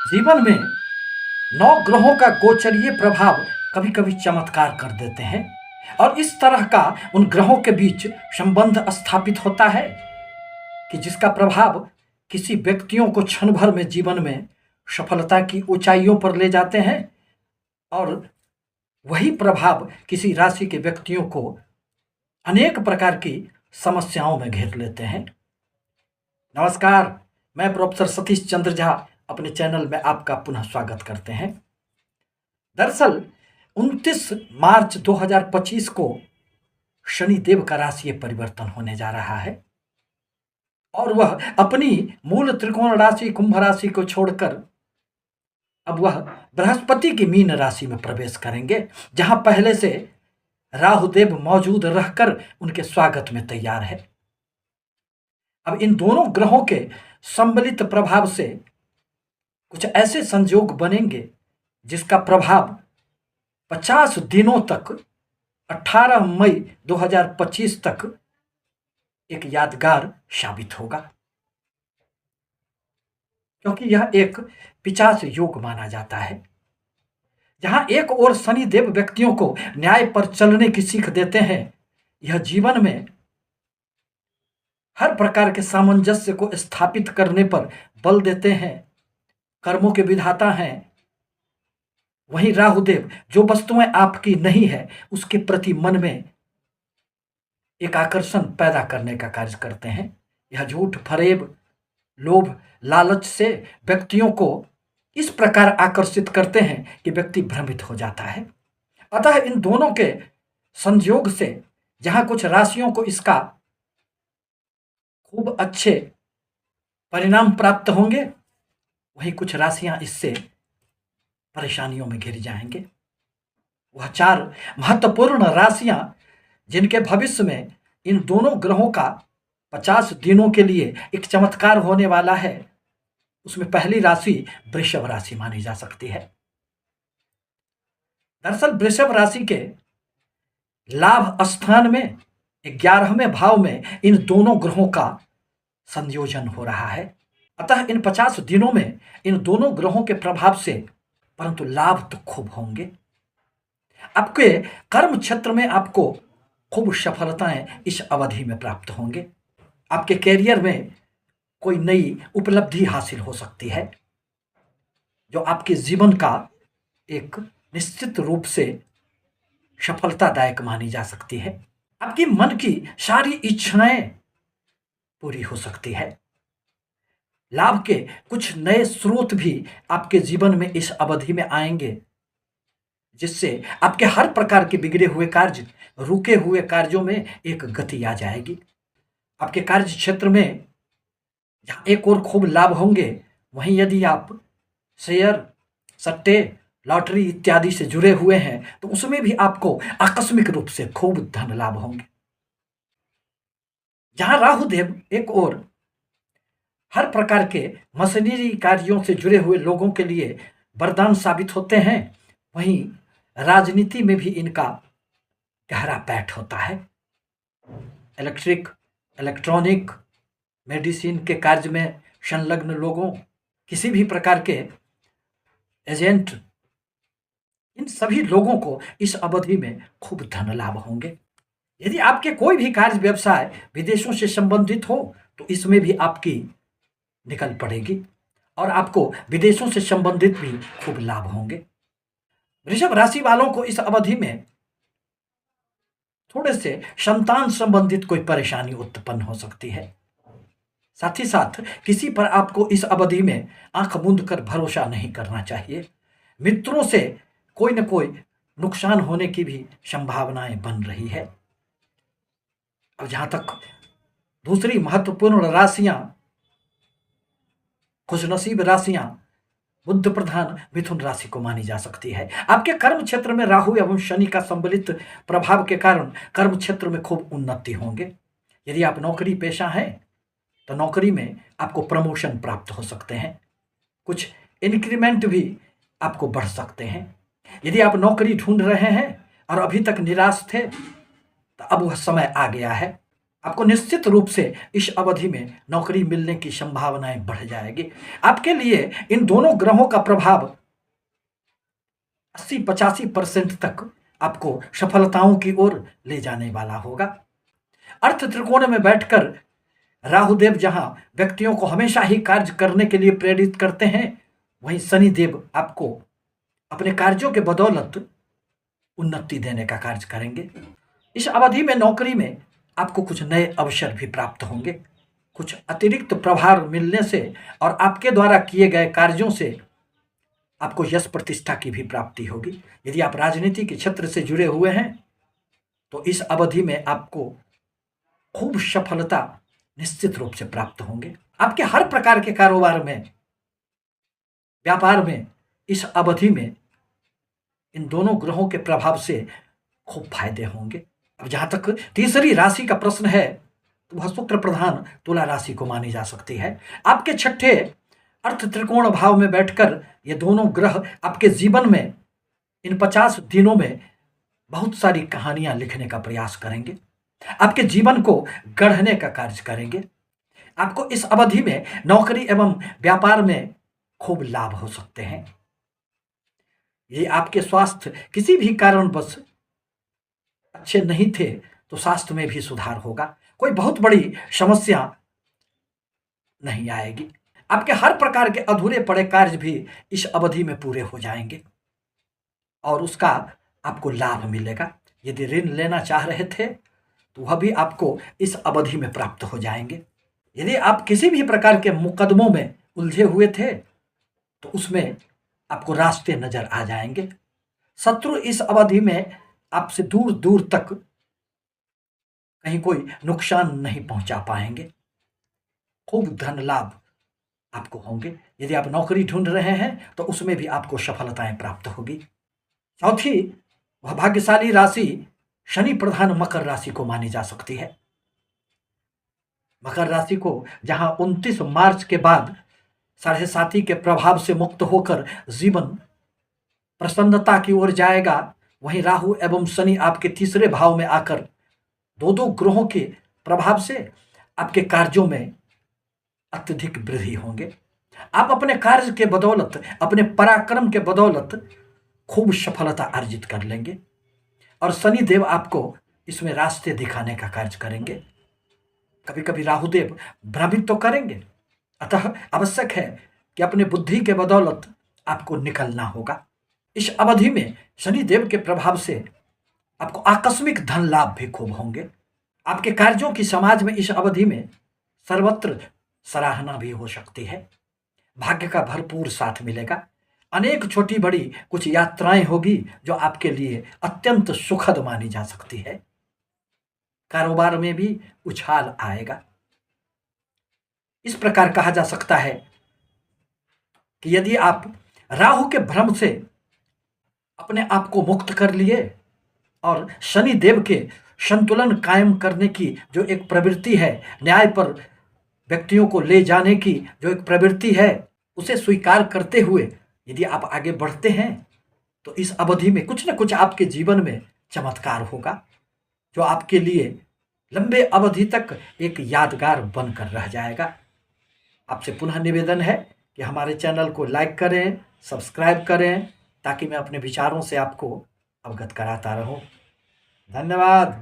जीवन में 9 ग्रहों का गोचरीय प्रभाव कभी कभी चमत्कार कर देते हैं और इस तरह का उन ग्रहों के बीच संबंध स्थापित होता है कि जिसका प्रभाव किसी व्यक्तियों को क्षण भर में जीवन में सफलता की ऊंचाइयों पर ले जाते हैं और वही प्रभाव किसी राशि के व्यक्तियों को अनेक प्रकार की समस्याओं में घेर लेते हैं। नमस्कार, मैं प्रोफेसर सतीश चंद्र झा अपने चैनल में आपका पुनः स्वागत करते हैं। दरअसल 29 मार्च 2025 को शनिदेव का राशि परिवर्तन होने जा रहा है और वह अपनी मूल त्रिकोण राशि कुंभ राशि को छोड़कर अब वह बृहस्पति की मीन राशि में प्रवेश करेंगे, जहां पहले से राहुदेव मौजूद रहकर उनके स्वागत में तैयार है। अब इन दोनों ग्रहों के सम्मिलित प्रभाव से कुछ ऐसे संयोग बनेंगे जिसका प्रभाव 50 दिनों तक 18 मई 2025 तक एक यादगार साबित होगा, क्योंकि यह एक पिशाच योग माना जाता है। जहां एक ओर शनिदेव व्यक्तियों को न्याय पर चलने की सीख देते हैं, यह जीवन में हर प्रकार के सामंजस्य को स्थापित करने पर बल देते हैं, कर्मों के विधाता हैं। वहीं राहुदेव जो वस्तुएं आपकी नहीं है उसके प्रति मन में एक आकर्षण पैदा करने का कार्य करते हैं। यह झूठ फरेब लोभ लालच से व्यक्तियों को इस प्रकार आकर्षित करते हैं कि व्यक्ति भ्रमित हो जाता है। अतः इन दोनों के संयोग से जहां कुछ राशियों को इसका खूब अच्छे परिणाम प्राप्त होंगे, वहीं कुछ राशियां इससे परेशानियों में घिर जाएंगे। वह 4 महत्वपूर्ण राशियां जिनके भविष्य में इन दोनों ग्रहों का 50 दिनों के लिए एक चमत्कार होने वाला है, उसमें पहली राशि वृषभ राशि मानी जा सकती है। दरअसल वृषभ राशि के लाभ स्थान में 11वें भाव में इन दोनों ग्रहों का संयोजन हो रहा है। अतः इन 50 दिनों में इन दोनों ग्रहों के प्रभाव से परंतु लाभ तो खूब होंगे। आपके कर्म क्षेत्र में आपको खूब सफलताएं इस अवधि में प्राप्त होंगे। आपके कैरियर में कोई नई उपलब्धि हासिल हो सकती है जो आपके जीवन का एक निश्चित रूप से सफलतादायक मानी जा सकती है। आपकी मन की सारी इच्छाएं पूरी हो सकती है। लाभ के कुछ नए स्रोत भी आपके जीवन में इस अवधि में आएंगे, जिससे आपके हर प्रकार के बिगड़े हुए कार्य, रुके हुए कार्यों में एक गति आ जाएगी। आपके कार्य क्षेत्र में जहाँ एक और खूब लाभ होंगे, वहीं यदि आप शेयर, सट्टे, लॉटरी इत्यादि से जुड़े हुए हैं तो उसमें भी आपको आकस्मिक रूप से खूब धन लाभ होंगे। जहां राहुदेव एक और हर प्रकार के मशीनरी कार्यों से जुड़े हुए लोगों के लिए वरदान साबित होते हैं, वहीं राजनीति में भी इनका गहरा पैठ होता है। इलेक्ट्रिक, इलेक्ट्रॉनिक, मेडिसिन के कार्य में संलग्न लोगों, किसी भी प्रकार के एजेंट, इन सभी लोगों को इस अवधि में खूब धन लाभ होंगे। यदि आपके कोई भी कार्य व्यवसाय विदेशों से संबंधित हो तो इसमें भी आपकी निकल पड़ेगी और आपको विदेशों से संबंधित भी खूब लाभ होंगे। वृषभ राशि वालों को इस अवधि में थोड़े से संतान संबंधित कोई परेशानी उत्पन्न हो सकती है। साथ ही साथ किसी पर आपको इस अवधि में आंख मूंद कर भरोसा नहीं करना चाहिए। मित्रों से कोई न कोई नुकसान होने की भी संभावनाएं बन रही है। अब जहां तक दूसरी महत्वपूर्ण राशियां, खुशनसीब राशियां बुध प्रधान मिथुन राशि को मानी जा सकती है। आपके कर्म क्षेत्र में राहु एवं शनि का सम्मिलित प्रभाव के कारण कर्म क्षेत्र में खूब उन्नति होंगे। यदि आप नौकरी पेशा हैं तो नौकरी में आपको प्रमोशन प्राप्त हो सकते हैं, कुछ इंक्रीमेंट भी आपको बढ़ सकते हैं। यदि आप नौकरी ढूंढ रहे हैं और अभी तक निराश थे तो अब वह समय आ गया है आपको निश्चित रूप से इस अवधि में नौकरी मिलने की संभावनाएं बढ़ जाएगी। आपके लिए इन दोनों ग्रहों का प्रभाव 80-85% तक आपको सफलताओं की ओर ले जाने वाला होगा। अर्थ त्रिकोण में बैठकर राहुदेव जहां व्यक्तियों को हमेशा ही कार्य करने के लिए प्रेरित करते हैं, वहीं शनिदेव आपको अपने कार्यों के बदौलत उन्नति देने का कार्य करेंगे। इस अवधि में नौकरी में आपको कुछ नए अवसर भी प्राप्त होंगे। कुछ अतिरिक्त प्रभार मिलने से और आपके द्वारा किए गए कार्यों से आपको यश प्रतिष्ठा की भी प्राप्ति होगी। यदि आप राजनीति के क्षेत्र से जुड़े हुए हैं तो इस अवधि में आपको खूब सफलता निश्चित रूप से प्राप्त होंगे। आपके हर प्रकार के कारोबार में, व्यापार में इस अवधि में इन दोनों ग्रहों के प्रभाव से खूब फायदे होंगे। अब जहां तक तीसरी राशि का प्रश्न है तो वह शुक्र प्रधान तुला राशि को मानी जा सकती है। आपके छठे अर्थ त्रिकोण भाव में बैठकर ये दोनों ग्रह आपके जीवन में इन 50 दिनों में बहुत सारी कहानियां लिखने का प्रयास करेंगे। आपके जीवन को गढ़ने का कार्य करेंगे। आपको इस अवधि में नौकरी एवं व्यापार में खूब लाभ हो सकते हैं। ये आपके स्वास्थ्य किसी भी कारणवश अच्छे नहीं थे तो स्वास्थ्य में भी सुधार होगा। कोई बहुत बड़ी समस्या नहीं आएगी। आपके हर प्रकार के अधूरे पड़े कार्य भी इस अवधि में पूरे हो जाएंगे और उसका आपको लाभ मिलेगा। यदि ऋण लेना चाह रहे थे तो वह भी आपको इस अवधि में प्राप्त हो जाएंगे। यदि आप किसी भी प्रकार के मुकदमों में उलझे हुए थे तो उसमें आपको रास्ते नजर आ जाएंगे। शत्रु इस अवधि में आपसे दूर दूर तक कहीं कोई नुकसान नहीं पहुंचा पाएंगे। खूब धन लाभ आपको होंगे। यदि आप नौकरी ढूंढ रहे हैं तो उसमें भी आपको सफलताएं प्राप्त होगी। चौथी वह भाग्यशाली राशि शनि प्रधान मकर राशि को मानी जा सकती है। मकर राशि को जहां 29 मार्च के बाद साढ़े साथी के प्रभाव से मुक्त होकर जीवन प्रसन्नता की ओर जाएगा, वहीं राहु एवं शनि आपके तीसरे भाव में आकर दो दो ग्रहों के प्रभाव से आपके कार्यों में अत्यधिक वृद्धि होंगे। आप अपने कार्य के बदौलत, अपने पराक्रम के बदौलत खूब सफलता अर्जित कर लेंगे और शनि देव आपको इसमें रास्ते दिखाने का कार्य करेंगे। कभी कभी राहुदेव भ्रमित तो करेंगे, अतः आवश्यक है कि अपने बुद्धि के बदौलत आपको निकलना होगा। इस अवधि में शनि देव के प्रभाव से आपको आकस्मिक धन लाभ भी खूब होंगे। आपके कार्यों की समाज में इस अवधि में सर्वत्र सराहना भी हो सकती है। भाग्य का भरपूर साथ मिलेगा। अनेक छोटी बड़ी कुछ यात्राएं होगी जो आपके लिए अत्यंत सुखद मानी जा सकती है। कारोबार में भी उछाल आएगा। इस प्रकार कहा जा सकता है कि यदि आप राहु के भ्रम से अपने आप को मुक्त कर लिए और शनि देव के संतुलन कायम करने की जो एक प्रवृत्ति है, न्याय पर व्यक्तियों को ले जाने की जो एक प्रवृत्ति है, उसे स्वीकार करते हुए यदि आप आगे बढ़ते हैं तो इस अवधि में कुछ न कुछ आपके जीवन में चमत्कार होगा जो आपके लिए लंबे अवधि तक एक यादगार बनकर रह जाएगा। आपसे पुनः निवेदन है कि हमारे चैनल को लाइक करें, सब्सक्राइब करें, ताकि मैं अपने विचारों से आपको अवगत कराता रहूं। धन्यवाद।